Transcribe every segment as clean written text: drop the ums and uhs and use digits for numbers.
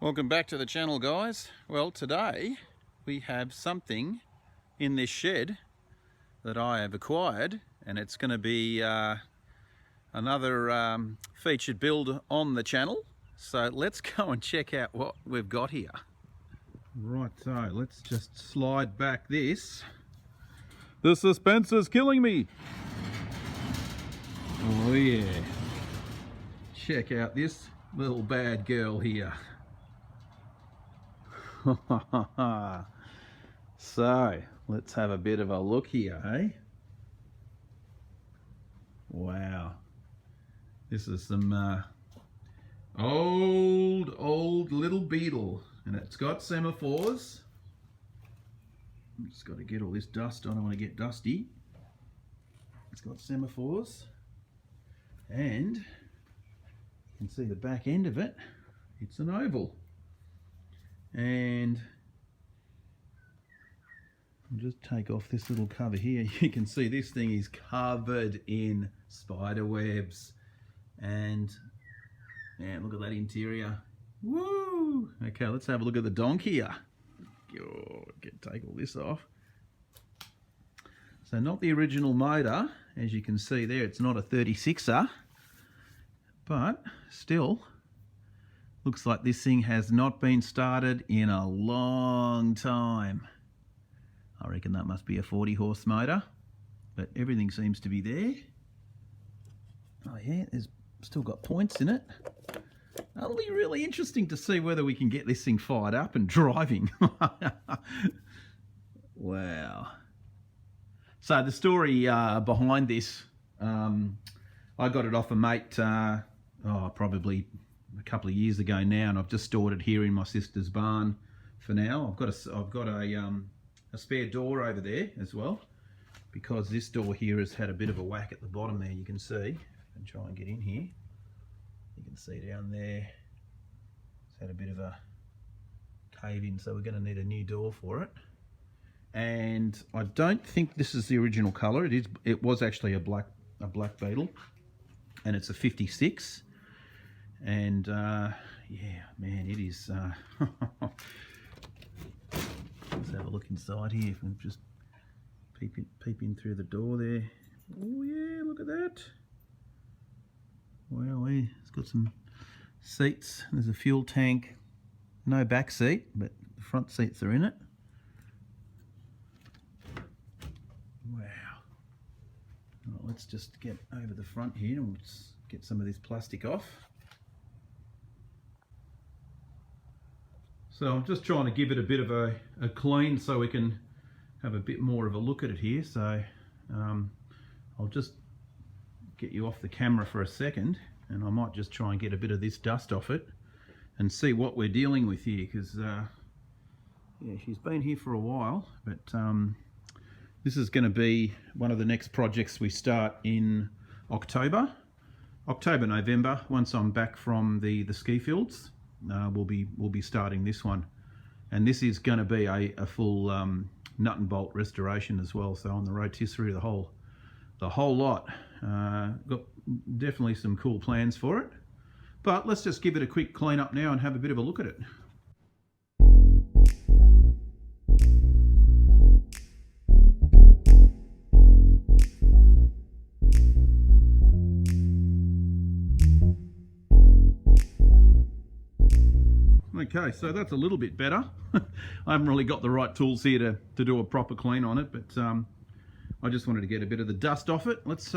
Welcome back to the channel, guys. Well, today we have something in this shed that I have acquired, and it's going to be another featured build on the channel. So let's go and check out what we've got here. Right, so let's just slide back this. The suspense is killing me. Oh yeah. Check out this little bad girl here. So let's have a bit of a look here, hey? Wow, this is some old little Beetle, and it's got semaphores. I'm just got to get all this dust. I don't want to get dusty. It's got semaphores, and you can see the back end of it. It's an oval. And I'll just take off this little cover here. You can see this thing is covered in spider webs, and yeah, look at that interior. Woo! Okay, let's have a look at the donk here. Take all this off. So not the original motor, as you can see there. It's not a 36er, but still looks like this thing has not been started in a long time. I reckon that must be a 40 horse motor, but everything seems to be there. Oh yeah, there's still got points in it. That'll be really interesting to see whether we can get this thing fired up and driving. Wow. So the story behind this, I got it off a mate probably a couple of years ago now, and I've just stored it here in my sister's barn for now. I've got a spare door over there as well, because this door here has had a bit of a whack at the bottom there. You can see, and try and get in here. You can see down there, it's had a bit of a cave in, so we're going to need a new door for it. And I don't think this is the original colour. It was actually a black Beetle, and it's a 56. And yeah, man, it is. Let's have a look inside here. If we just peep in through the door there. Oh yeah, look at that. Well, it's got some seats. There's a fuel tank. No back seat, but the front seats are in it. Wow. Well, let's just get over the front here and let's get some of this plastic off. So I'm just trying to give it a bit of a clean so we can have a bit more of a look at it here. So I'll just get you off the camera for a second, and I might just try and get a bit of this dust off it and see what we're dealing with here, because yeah, she's been here for a while, but this is going to be one of the next projects we start in October, November. Once I'm back from the ski fields, we'll be starting this one, and this is going to be a full nut and bolt restoration as well. So on the rotisserie, the whole lot. Got definitely some cool plans for it, but let's just give it a quick clean up now and have a bit of a look at it. Okay, so that's a little bit better. I haven't really got the right tools here to do a proper clean on it, but I just wanted to get a bit of the dust off it. Let's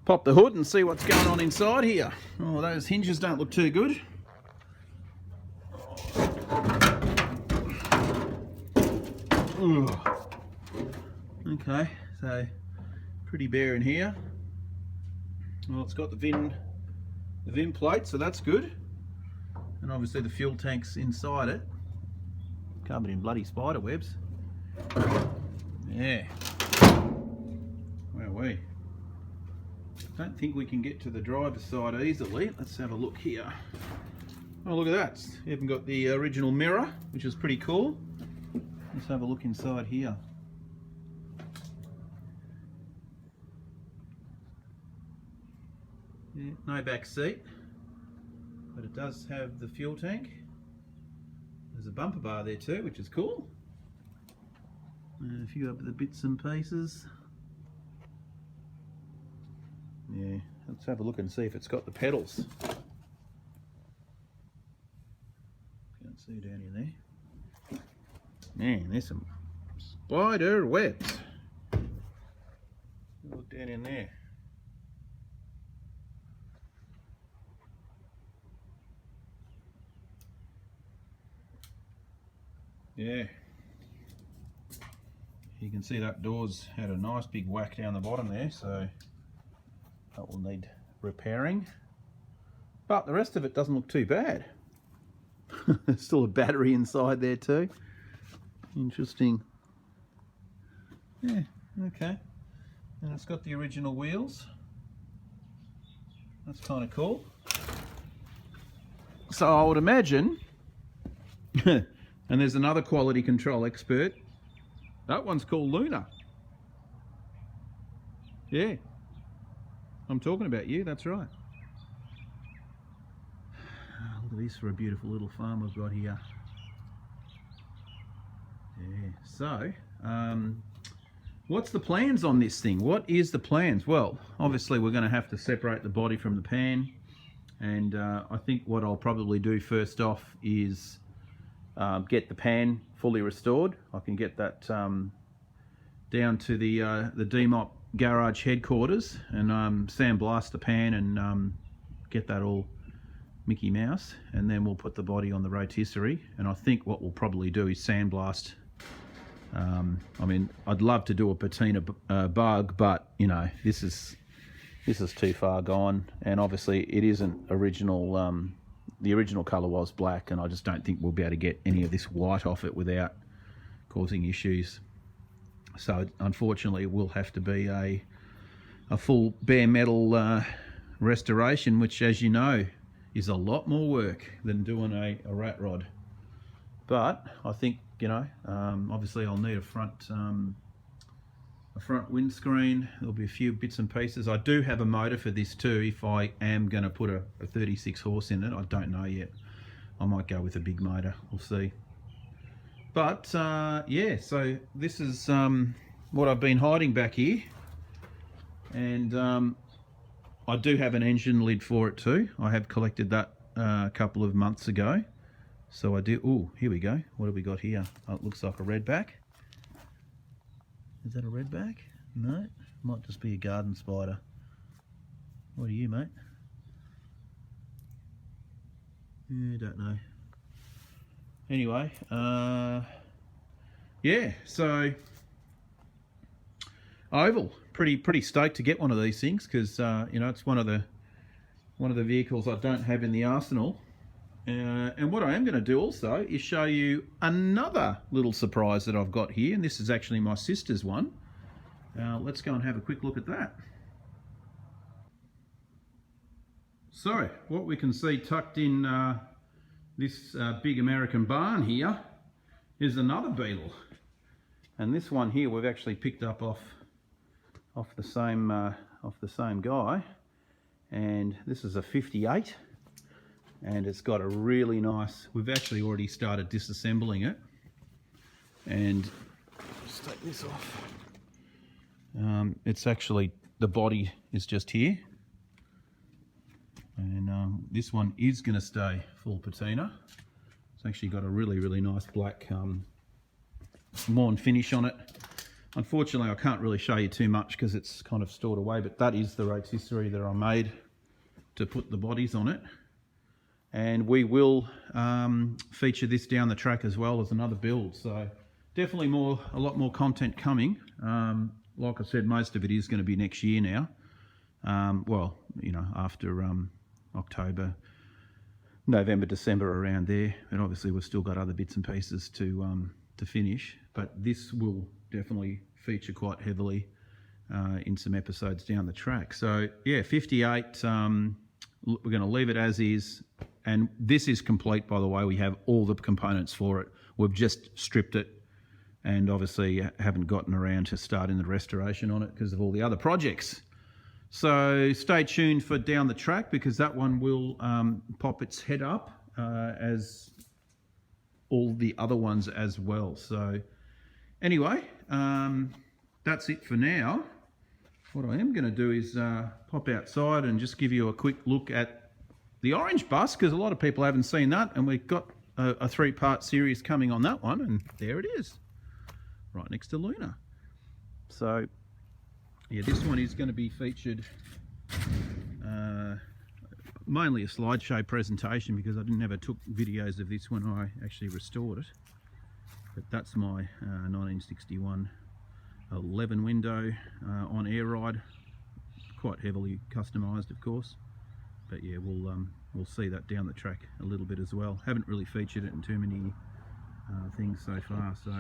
pop the hood and see what's going on inside here. Oh, those hinges don't look too good. Ugh. Okay, so pretty bare in here. Well, it's got the VIN plate, so that's good. And obviously the fuel tank's inside it, covered in bloody spider webs. Yeah. Well, we don't think we can get to the driver's side easily. Let's have a look here. Oh, look at that. You even got the original mirror, which is pretty cool. Let's have a look inside here. Yeah, no back seat, but it does have the fuel tank. There's a bumper bar there too, which is cool. And a few other bits and pieces. Yeah, let's have a look and see if it's got the pedals. Can't see down in there. Man, there's some spider webs. Look down in there. Yeah. You can see that door's had a nice big whack down the bottom there, so that will need repairing. But the rest of it doesn't look too bad. There's still a battery inside there too. Interesting. Yeah, okay. And it's got the original wheels. That's kind of cool. So I would imagine, and there's another quality control expert. That one's called Luna. Yeah, I'm talking about you, that's right. Look at this for a beautiful little farm we've got here. Yeah, so, what's the plans on this thing? What is the plans? Well, obviously we're going to have to separate the body from the pan. And I think what I'll probably do first off is get the pan fully restored. I can get that down to the DMOP garage headquarters and sandblast the pan and get that all Mickey Mouse, and then we'll put the body on the rotisserie. And I think what we'll probably do is sandblast. I mean, I'd love to do a patina bug, but you know, this is too far gone, and obviously it isn't original. The original colour was black, and I just don't think we'll be able to get any of this white off it without causing issues. So unfortunately it will have to be a full bare metal restoration, which, as you know, is a lot more work than doing a rat rod. But I think, you know, obviously I'll need a front windscreen. There'll be a few bits and pieces. I do have a motor for this too, if I am going to put a 36 horse in it. I don't know yet. I might go with a big motor, we'll see. But yeah, so this is what I've been hiding back here. And I do have an engine lid for it too. I have collected that a couple of months ago. So I do, oh, here we go. What have we got here? Oh, it looks like a redback. Is that a redback? No, might just be a garden spider. What are you, mate? Yeah, don't know. Anyway, yeah, so oval. Pretty stoked to get one of these things, because you know, it's one of the vehicles I don't have in the arsenal. And what I am going to do also is show you another little surprise that I've got here, and this is actually my sister's one. Let's go and have a quick look at that. So what we can see tucked in this big American barn here is another Beetle, and this one here we've actually picked up off the same guy, and this is a 58. And it's got a really nice, we've actually already started disassembling it. And just take this off. It's actually, the body is just here. And this one is going to stay full patina. It's actually got a really nice black lawn finish on it. Unfortunately, I can't really show you too much because it's kind of stored away, but that is the rotisserie that I made to put the bodies on it. And we will feature this down the track as well as another build. So definitely a lot more content coming. Like I said, most of it is going to be next year now. Well, you know, after October, November, December, around there. And obviously we've still got other bits and pieces to finish. But this will definitely feature quite heavily in some episodes down the track. So yeah, 58. We're going to leave it as is. And this is complete, by the way. We have all the components for it. We've just stripped it, and obviously haven't gotten around to starting the restoration on it because of all the other projects. So stay tuned for down the track, because that one will pop its head up as all the other ones as well. So anyway, that's it for now. What I am going to do is pop outside and just give you a quick look at the orange bus, because a lot of people haven't seen that, and we've got a 3-part series coming on that one, and there it is, right next to Luna. So yeah, this one is going to be featured mainly a slideshow presentation, because I never took videos of this when I actually restored it. But that's my 1961 11 window on air ride, quite heavily customized, of course. But yeah, we'll see that down the track a little bit as well. Haven't really featured it in too many things so far. So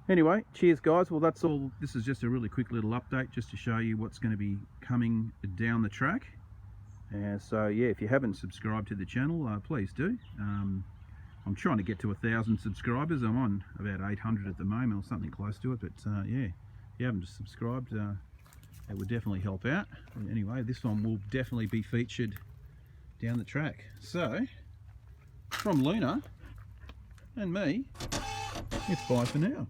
anyway, cheers guys. Well, that's all. This is just a really quick little update just to show you what's going to be coming down the track. So yeah, if you haven't subscribed to the channel, please do. I'm trying to get to 1,000 subscribers. I'm on about 800 at the moment, or something close to it. But yeah, if you haven't subscribed, it would definitely help out. Anyway, this one will definitely be featured down the track. So from Luna and me, it's bye for now.